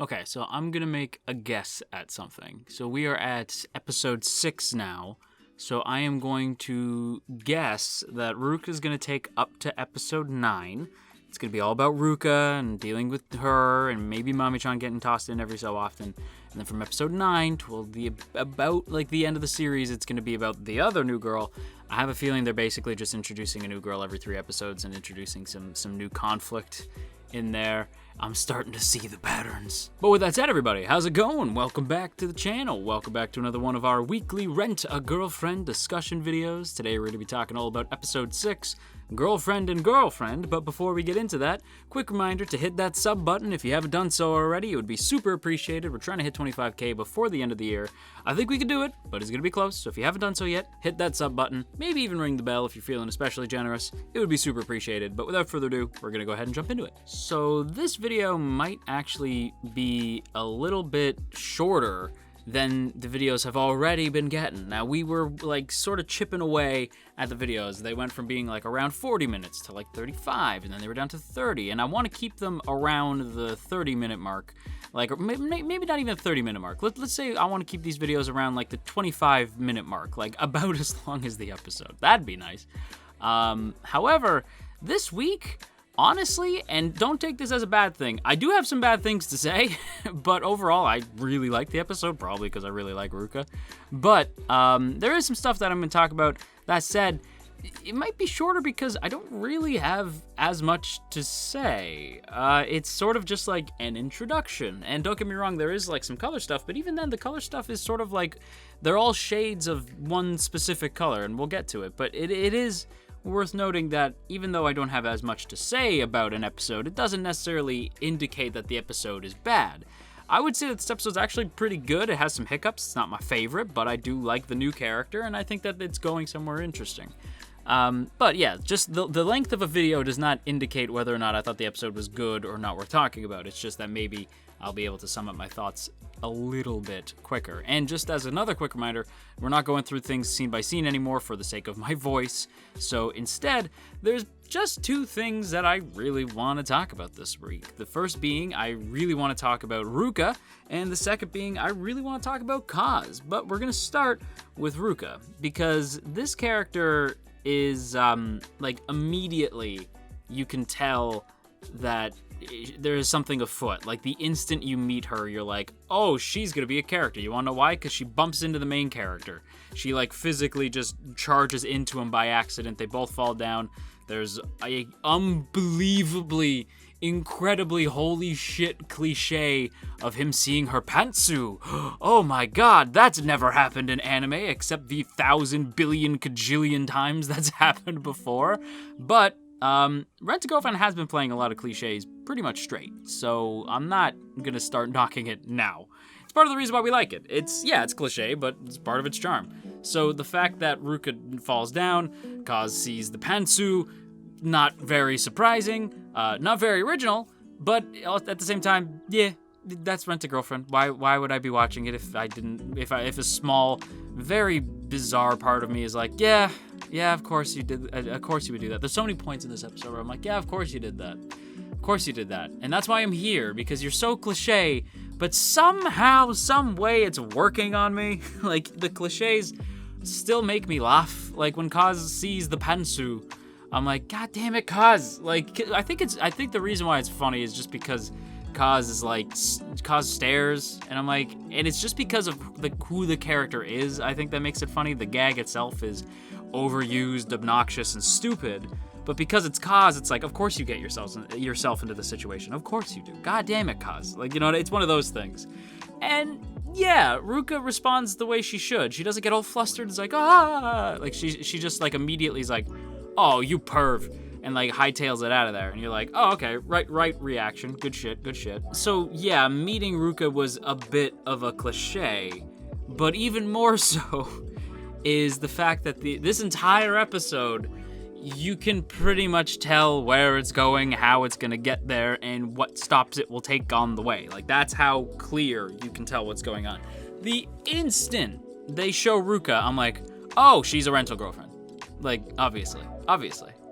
Okay, so I'm going to make a guess at something. So we are at episode 6 now. So I am going to guess that Ruka is going to take up to episode 9. It's going to be all about Ruka and dealing with her and maybe Mami-chan getting tossed in every so often. And then from episode 9 to about like the end of the series, it's going to be about the other new girl. I have a feeling they're basically just introducing a new girl every 3 episodes and introducing some new conflict in there. I'm starting to see the patterns. But with that said, everybody, how's it going? Welcome back to the channel. Welcome back to another one of our weekly Rent a Girlfriend discussion videos. Today we're going to be talking all about episode 6, Girlfriend and Girlfriend. But before we get into that, quick reminder to hit that sub button if you haven't done so already. It would be super appreciated. We're trying to hit 25K before the end of the year. I think we can do it, but it's going to be close. So if you haven't done so yet, hit that sub button. Maybe even ring the bell if you're feeling especially generous. It would be super appreciated. But without further ado, we're going to go ahead and jump into it. So this video might actually be a little bit shorter than the videos have already been getting. Now, we were like sort of chipping away at the videos. They went from being like around 40 minutes to like 35, and then they were down to 30, and I want to keep them around the 30-minute mark. Like, or maybe not even the 30-minute mark. Let's say I want to keep these videos around like the 25-minute mark, like about as long as the episode. That'd be nice. However, this week, honestly, and don't take this as a bad thing, I do have some bad things to say, but overall, I really like the episode, probably because I really like Ruka. But there is some stuff that I'm going to talk about. That said, it might be shorter because I don't really have as much to say. It's sort of just like an introduction. And don't get me wrong, there is like some color stuff, but even then, the color stuff is sort of like, they're all shades of one specific color, and we'll get to it. But it is worth noting that even though I don't have as much to say about an episode, it doesn't necessarily indicate that the episode is bad. I would say that this episode's actually pretty good. It has some hiccups. It's not my favorite, but I do like the new character, and I think that it's going somewhere interesting. But yeah, just the length of a video does not indicate whether or not I thought the episode was good or not worth talking about. It's just that maybe I'll be able to sum up my thoughts a little bit quicker. And just as another quick reminder, we're not going through things scene by scene anymore for the sake of my voice. So instead, there's just 2 things that I really want to talk about this week. The first being, I really want to talk about Ruka, and the second being, I really want to talk about Kaz. But we're going to start with Ruka, because this character is, like, immediately you can tell that there is something afoot. Like, the instant you meet her, you're like, oh, she's gonna be a character. You wanna know why? Because she bumps into the main character. She, like, physically just charges into him by accident. They both fall down. There's a unbelievably, incredibly holy shit cliche of him seeing her pantsu. Oh my god, that's never happened in anime except the 1,000 billion kajillion times that's happened before. But Rent a Girlfriend has been playing a lot of cliches pretty much straight, so I'm not gonna start knocking it now. It's part of the reason why we like it. It's cliche, but it's part of its charm. So the fact that Ruka falls down, Kaz sees the pantsu, not very surprising, not very original, but at the same time, yeah, that's Rent a Girlfriend. Why would I be watching it if if a small, very bizarre part of me is like, yeah, of course you did. Of course you would do that. There's so many points in this episode where I'm like, yeah, of course you did that. Of course you did that. And that's why I'm here, because you're so cliche, but somehow, some way it's working on me. Like, the cliches still make me laugh. Like, when Kaz sees the pantsu, I'm like, god damn it, Kaz. Like, I think the reason why it's funny is just because Kaz is like, Kaz stares, and I'm like, and it's just because of who the character is. I think that makes it funny. The gag itself is overused, obnoxious, and stupid. But because it's Kaz, it's like, of course you get yourself into the situation. Of course you do. God damn it, Kaz. Like, you know, it's one of those things. And yeah, Ruka responds the way she should. She doesn't get all flustered. It's like, ah, like she just like immediately is like, oh, you perv, and like hightails it out of there. And you're like, oh, okay, right reaction. Good shit. So yeah, meeting Ruka was a bit of a cliche, but even more so is the fact that this entire episode, you can pretty much tell where it's going, how it's gonna get there, and what stops it will take on the way. Like, that's how clear you can tell what's going on. The instant they show Ruka, I'm like, oh, she's a rental girlfriend. Like, obviously.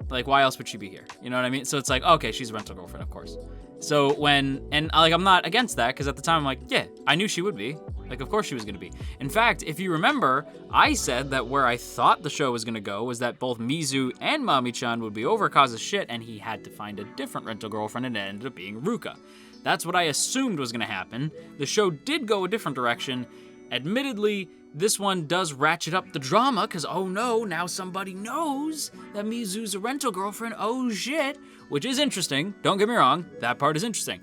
Like, why else would she be here? You know what I mean? So it's like, okay, she's a rental girlfriend, of course. So I'm not against that, because at the time I'm like, yeah, I knew she would be. Like, of course she was going to be. In fact, if you remember, I said that where I thought the show was going to go was that both Mizu and Mami-chan would be over Kaz's shit, and he had to find a different rental girlfriend, and it ended up being Ruka. That's what I assumed was going to happen. The show did go a different direction. Admittedly, this one does ratchet up the drama, because, oh no, now somebody knows that Mizu's a rental girlfriend. Oh shit. Which is interesting. Don't get me wrong. That part is interesting.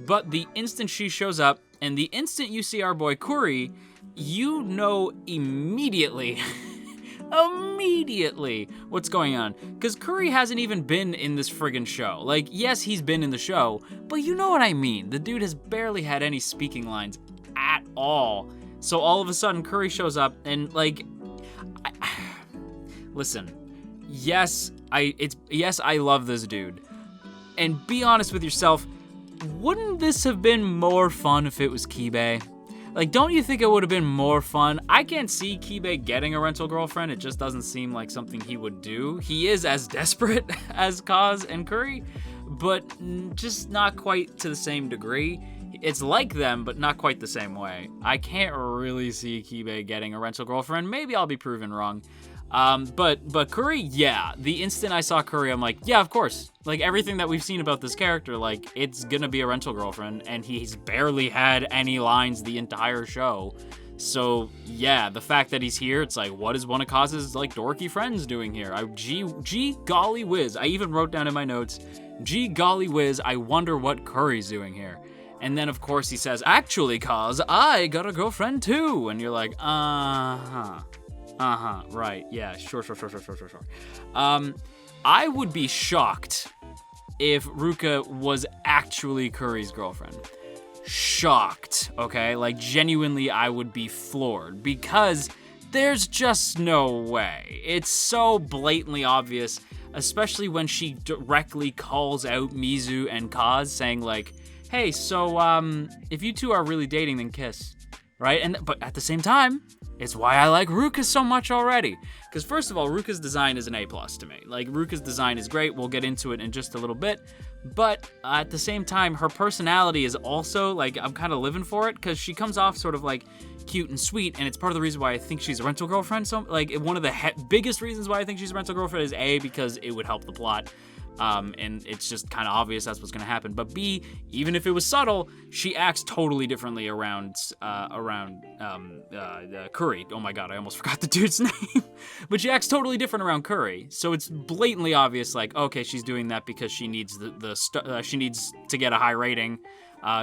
But the instant she shows up, and the instant you see our boy Kuri, you know immediately, what's going on. Because Kuri hasn't even been in this friggin' show. Like, yes, he's been in the show, but you know what I mean. The dude has barely had any speaking lines at all. So all of a sudden, Kuri shows up, and like, listen, yes, I love this dude. And be honest with yourself, wouldn't this have been more fun if it was Kibe? Like, don't you think it would have been more fun? I can't see Kibe getting a rental girlfriend. It just doesn't seem like something he would do. He is as desperate as Kaz and Kuri, but just not quite to the same degree. It's like them, but not quite the same way. I can't really see Kibe getting a rental girlfriend. Maybe I'll be proven wrong. But Kuri, yeah. The instant I saw Kuri, I'm like, yeah, of course. Like, everything that we've seen about this character, like, it's gonna be a rental girlfriend, and he's barely had any lines the entire show. So, yeah, the fact that he's here, it's like, what is one of Kaz's, like, dorky friends doing here? Gee golly whiz. I even wrote down in my notes, gee golly whiz, I wonder what Kuri's doing here. And then, of course, he says, actually, Kaz, I got a girlfriend, too. And you're like, right, yeah, sure. I would be shocked if Ruka was actually Kuri's girlfriend. Shocked, okay? Like, genuinely, I would be floored, because there's just no way. It's so blatantly obvious, especially when she directly calls out Mizu and Kaz, saying, like, hey, so, if you two are really dating, then kiss, right? But at the same time, it's why I like Ruka so much already. Because first of all, Ruka's design is an A+ to me. Like, Ruka's design is great. We'll get into it in just a little bit. But at the same time, her personality is also, like, I'm kind of living for it, because she comes off sort of, like, cute and sweet, and it's part of the reason why I think she's a rental girlfriend. So, like, one of the biggest reasons why I think she's a rental girlfriend is A, because it would help the plot. And it's just kind of obvious that's what's going to happen. But B, even if it was subtle, she acts totally differently around Kuri. Oh my god, I almost forgot the dude's name. But she acts totally different around Kuri. So it's blatantly obvious, like, okay, she's doing that because she needs she needs to get a high rating.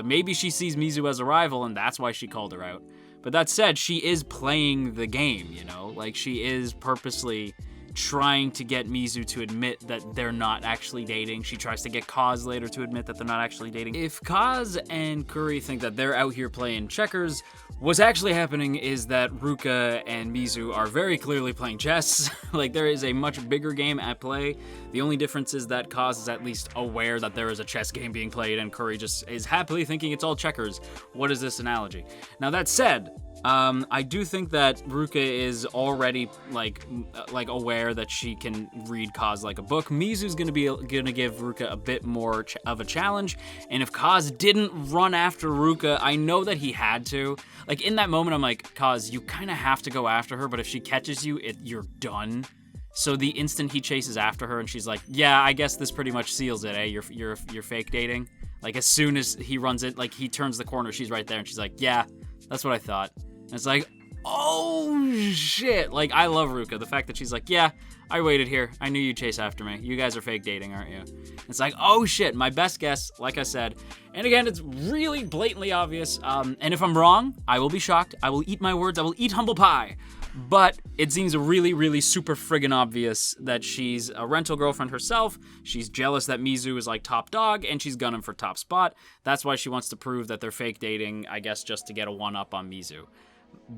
Maybe she sees Mizu as a rival, and that's why she called her out. But that said, she is playing the game, you know? Like, she is purposely trying to get Mizu to admit that they're not actually dating. She tries to get Kaz later to admit that they're not actually dating. If Kaz and Kuri think that they're out here playing checkers, what's actually happening is that Ruka and Mizu are very clearly playing chess. Like, there is a much bigger game at play. The only difference is that Kaz is at least aware that there is a chess game being played, and Kuri just is happily thinking it's all checkers. What is this analogy? Now, that said, I do think that Ruka is already like aware that she can read Kaz like a book. Mizu's gonna give Ruka a bit more of a challenge, and if Kaz didn't run after Ruka, I know that he had to. Like, in that moment, I'm like, Kaz, you kind of have to go after her, but if she catches you, you're done. So the instant he chases after her, and she's like, yeah, I guess this pretty much seals it, eh? You're fake dating. Like, as soon as he runs it, like, he turns the corner, she's right there, and she's like, yeah, that's what I thought. And it's like, oh shit. Like, I love Ruka. The fact that she's like, yeah, I waited here. I knew you'd chase after me. You guys are fake dating, aren't you? It's like, oh shit. My best guess, like I said. And again, it's really blatantly obvious. And if I'm wrong, I will be shocked. I will eat my words. I will eat humble pie. But it seems really, really super friggin' obvious that she's a rental girlfriend herself. She's jealous that Mizu is like top dog, and she's gunning for top spot. That's why she wants to prove that they're fake dating, I guess, just to get a one-up on Mizu.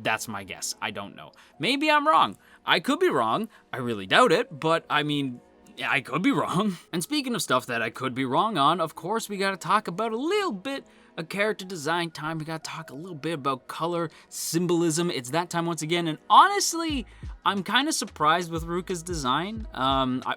That's my guess. I don't know. Maybe I'm wrong. I could be wrong. I really doubt it, but I mean, I could be wrong. And speaking of stuff that I could be wrong on, of course, we gotta talk about a little bit of character design time. We gotta talk a little bit about color, symbolism. It's that time once again, and honestly, I'm kind of surprised with Ruka's design.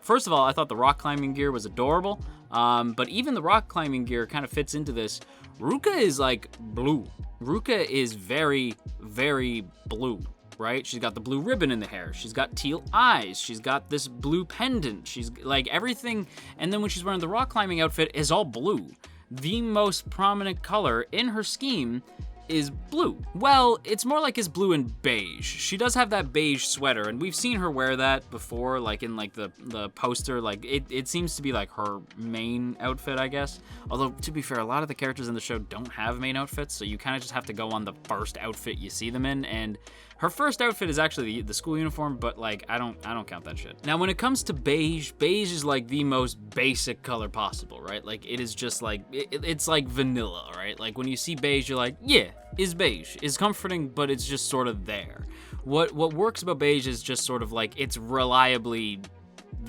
First of all, I thought the rock climbing gear was adorable, but even the rock climbing gear kind of fits into this. Ruka is like blue. Ruka is very, very blue, right? She's got the blue ribbon in the hair. She's got teal eyes. She's got this blue pendant. She's like everything. And then when she's wearing the rock climbing outfit, is all blue. The most prominent color in her scheme is blue. Well, it's more like it's blue and beige. She does have that beige sweater, and we've seen her wear that before, like in like the poster. Like it seems to be like her main outfit, I guess. Although, to be fair, a lot of the characters in the show don't have main outfits, so you kind of just have to go on the first outfit you see them in, and her first outfit is actually the school uniform, but like I don't count that shit. Now, when it comes to beige is like the most basic color possible, right? Like it is just like it's like vanilla, right? Like when you see beige, you're like, yeah, is beige. It's comforting, but it's just sort of there. What works about beige is just sort of like it's reliably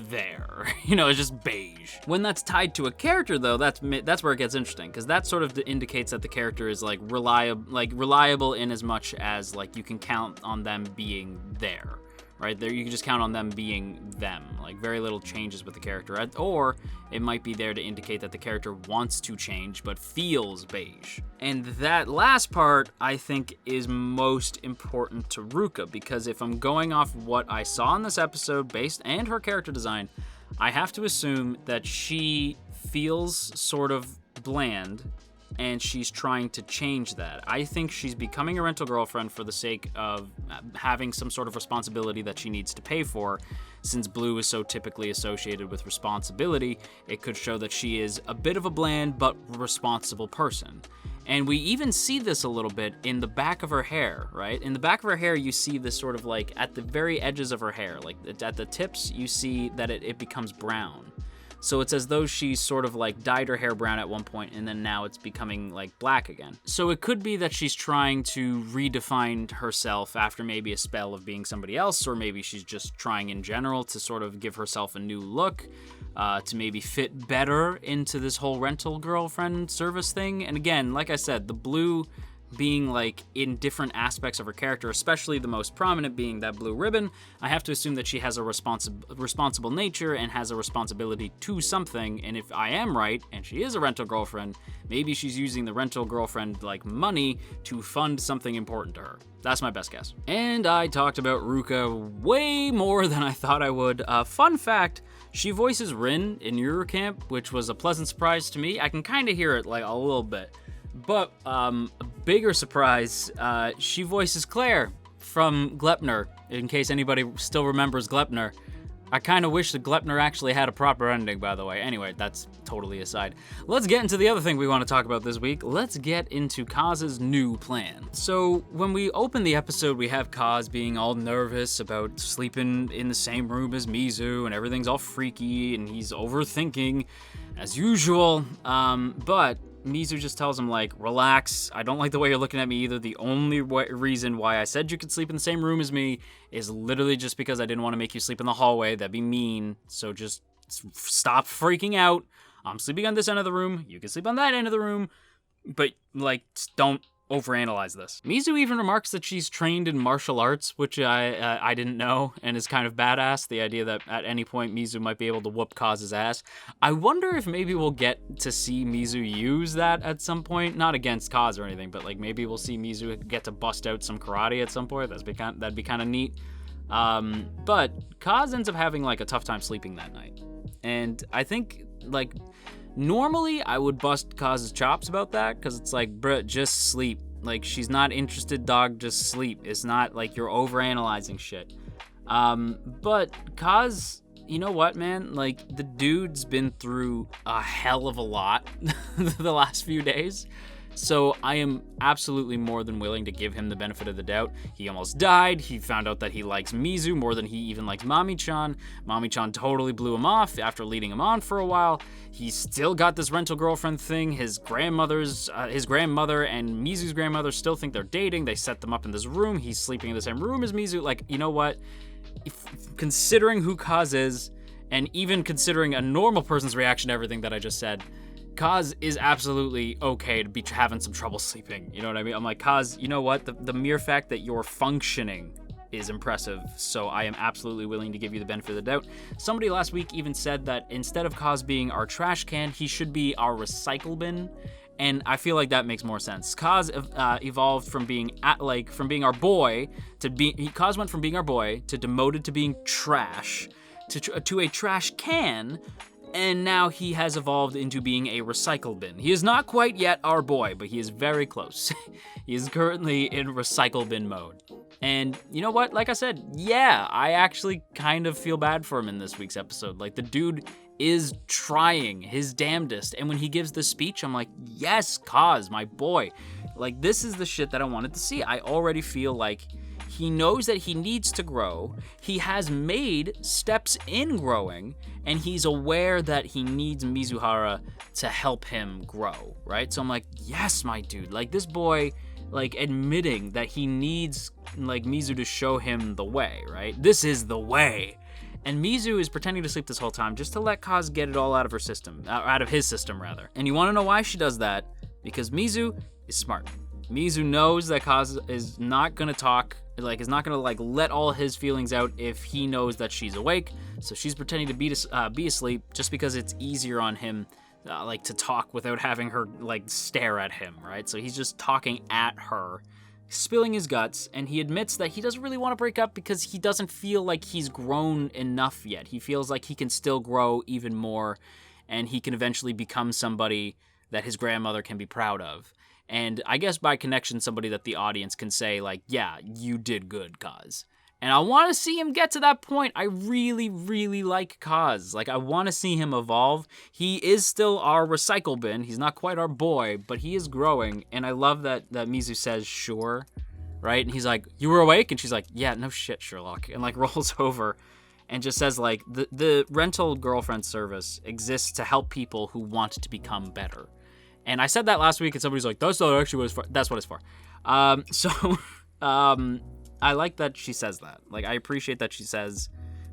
there. It's just beige. When that's tied to a character, though, that's where it gets interesting, because that sort of indicates that the character is like reliable in as much as like you can count on them being there. Right there, you can just count on them being them. Like very little changes with the character, or it might be there to indicate that the character wants to change but feels beige. And that last part, I think, is most important to Ruka, because if I'm going off what I saw in this episode and her character design, I have to assume that she feels sort of bland, and she's trying to change that. I think she's becoming a rental girlfriend for the sake of having some sort of responsibility that she needs to pay for. Since blue is so typically associated with responsibility, it could show that she is a bit of a bland but responsible person. And we even see this a little bit in the back of her hair, right? In the back of her hair, you see this sort of like at the very edges of her hair, like at the tips, you see that it becomes brown. So it's as though she's sort of like dyed her hair brown at one point, and then now it's becoming like black again. So it could be that she's trying to redefine herself after maybe a spell of being somebody else, or maybe she's just trying in general to sort of give herself a new look, to maybe fit better into this whole rental girlfriend service thing. And again, like I said, the blue being like in different aspects of her character, especially the most prominent being that blue ribbon, I have to assume that she has a responsible nature and has a responsibility to something. And if I am right, and she is a rental girlfriend, maybe she's using the rental girlfriend like money to fund something important to her. That's my best guess. And I talked about Ruka way more than I thought I would. Fun fact, she voices Rin in Eurocamp, which was a pleasant surprise to me. I can kind of hear it like a little bit. But a bigger surprise, she voices Claire from Glepner, in case anybody still remembers Glepner. I kind of wish that Glepner actually had a proper ending, by the way. Anyway, that's totally aside. Let's get into the other thing we want to talk about this week. Let's get into Kaz's new plan. So when we open the episode, we have Kaz being all nervous about sleeping in the same room as Mizu, and everything's all freaky, and he's overthinking, as usual. But Mizu just tells him, like, relax, I don't like the way you're looking at me either. The only reason why I said you could sleep in the same room as me is literally just because I didn't want to make you sleep in the hallway. That'd be mean. So just stop freaking out. I'm sleeping on this end of the room. You can sleep on that end of the room. But, like, don't overanalyze this. Mizu even remarks that she's trained in martial arts, which I didn't know, and is kind of badass. The idea that at any point Mizu might be able to whoop Kaz's ass. I wonder if maybe we'll get to see Mizu use that at some point. Not against Kaz or anything, but like maybe we'll see Mizu get to bust out some karate at some point. That'd be kind of neat. But Kaz ends up having like a tough time sleeping that night. And I think like normally I would bust Kaz's chops about that, because it's like, bruh, just sleep. Like, she's not interested, dog, just sleep. It's not like you're overanalyzing shit. But Kaz, you know what, man? Like, the dude's been through a hell of a lot the last few days. So I am absolutely more than willing to give him the benefit of the doubt. He almost died. He found out that he likes Mizu more than he even likes Mami-chan. Mami-chan totally blew him off after leading him on for a while. He's still got this rental girlfriend thing. His grandmother and Mizu's grandmother still think they're dating. They set them up in this room. He's sleeping in the same room as Mizu. Like, you know what? Considering who Kaz is, and even considering a normal person's reaction to everything that I just said, Kaz is absolutely okay to be having some trouble sleeping. You know what I mean? I'm like, Kaz, you know what? The mere fact that you're functioning is impressive, so I am absolutely willing to give you the benefit of the doubt. Somebody last week even said that instead of Kaz being our trash can, he should be our recycle bin, and I feel like that makes more sense. Kaz evolved from being our boy to Kaz went from being our boy to demoted to being trash to a trash can. And now he has evolved into being a recycle bin. He is not quite yet our boy, but he is very close. He is currently in recycle bin mode. And you know what? Like I said, yeah, I actually kind of feel bad for him in this week's episode. Like, the dude is trying his damnedest. And when he gives the speech, I'm like, yes, Kaz, my boy. Like, this is the shit that I wanted to see. I already feel like he knows that he needs to grow. He has made steps in growing, and he's aware that he needs Mizuhara to help him grow, right? So I'm like, yes, my dude. Like, this boy, like, admitting that he needs, like, Mizu to show him the way, right? This is the way. And Mizu is pretending to sleep this whole time just to let Kaz get it all out of her system, out of his system, rather. And you want to know why she does that? Because Mizu is smart. Mizu knows that Kaz is not going to talk, like, is not going to, like, let all his feelings out if he knows that she's awake. So she's pretending to be asleep just because it's easier on him, like, to talk without having her, like, stare at him, right? So he's just talking at her, spilling his guts, and he admits that he doesn't really want to break up because he doesn't feel like he's grown enough yet. He feels like he can still grow even more, and he can eventually become somebody that his grandmother can be proud of. And I guess by connection, somebody that the audience can say, like, yeah, you did good, Kaz. And I want to see him get to that point. I really, really like Kaz. Like, I want to see him evolve. He is still our recycle bin. He's not quite our boy, but he is growing. And I love that Mizu says, sure, right? And he's like, you were awake? And she's like, yeah, no shit, Sherlock. And, like, rolls over and just says, like, the rental girlfriend service exists to help people who want to become better. And I said that last week, and somebody's like, that's not actually what it's for. That's what it's for. I like that she says that. Like, I appreciate that she says,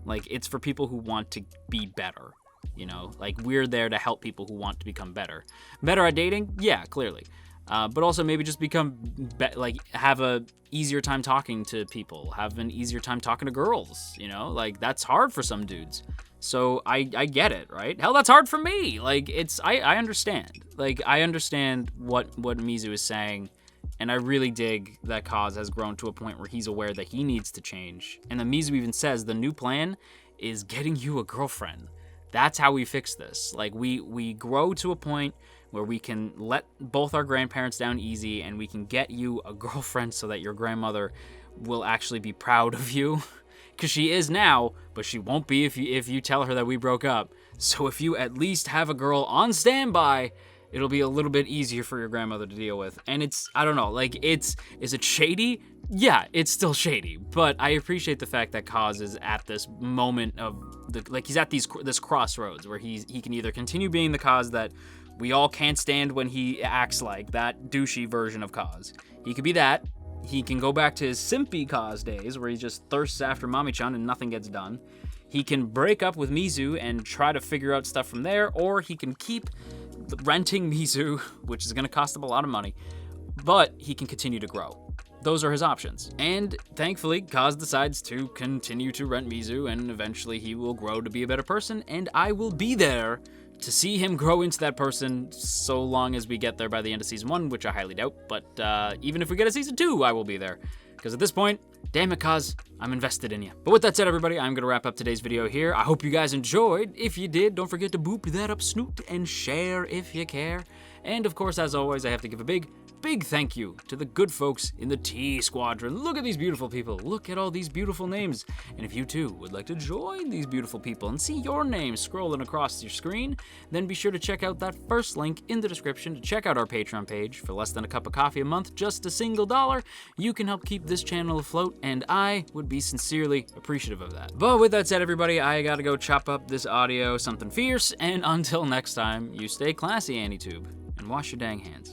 like, it's for people who want to be better, you know? Like, we're there to help people who want to become better. Better at dating? Yeah, clearly. But also maybe just have a easier time talking to people, have an easier time talking to girls, you know? Like, that's hard for some dudes. So I get it, right? Hell, that's hard for me. Like, I understand. Like, I understand what Mizu is saying, and I really dig that Kaz has grown to a point where he's aware that he needs to change. And then Mizu even says the new plan is getting you a girlfriend. That's how we fix this. Like, we grow to a point where we can let both our grandparents down easy, and we can get you a girlfriend so that your grandmother will actually be proud of you. Because she is now, but she won't be if you tell her that we broke up. So if you at least have a girl on standby, it'll be a little bit easier for your grandmother to deal with. And I don't know, like, is it shady? Yeah, it's still shady. But I appreciate the fact that Kaz is at this moment of, he's at this crossroads where he can either continue being the Kaz that we all can't stand when he acts like, that douchey version of Kaz. He could be that. He can go back to his simpy Kaz days where he just thirsts after Mami-chan and nothing gets done. He can break up with Mizu and try to figure out stuff from there, or he can keep renting Mizu, which is going to cost him a lot of money, but he can continue to grow. Those are his options. And thankfully, Kaz decides to continue to rent Mizu, and eventually he will grow to be a better person, and I will be there to see him grow into that person so long as we get there by the end of season 1, which I highly doubt. But even if we get a season 2, I will be there. Because at this point, damn it, Kaz, I'm invested in you. But with that said, everybody, I'm going to wrap up today's video here. I hope you guys enjoyed. If you did, don't forget to boop that up snoot and share if you care. And of course, as always, I have to give a big thank you to the good folks in the T Squadron. Look at these beautiful people. Look at all these beautiful names. And if you too would like to join these beautiful people and see your name scrolling across your screen, then be sure to check out that first link in the description to check out our Patreon page. For less than a cup of coffee a month, just $1, you can help keep this channel afloat, and I would be sincerely appreciative of that. But with that said, everybody, I gotta go chop up this audio something fierce, and until next time, you stay classy, AniTube, and wash your dang hands.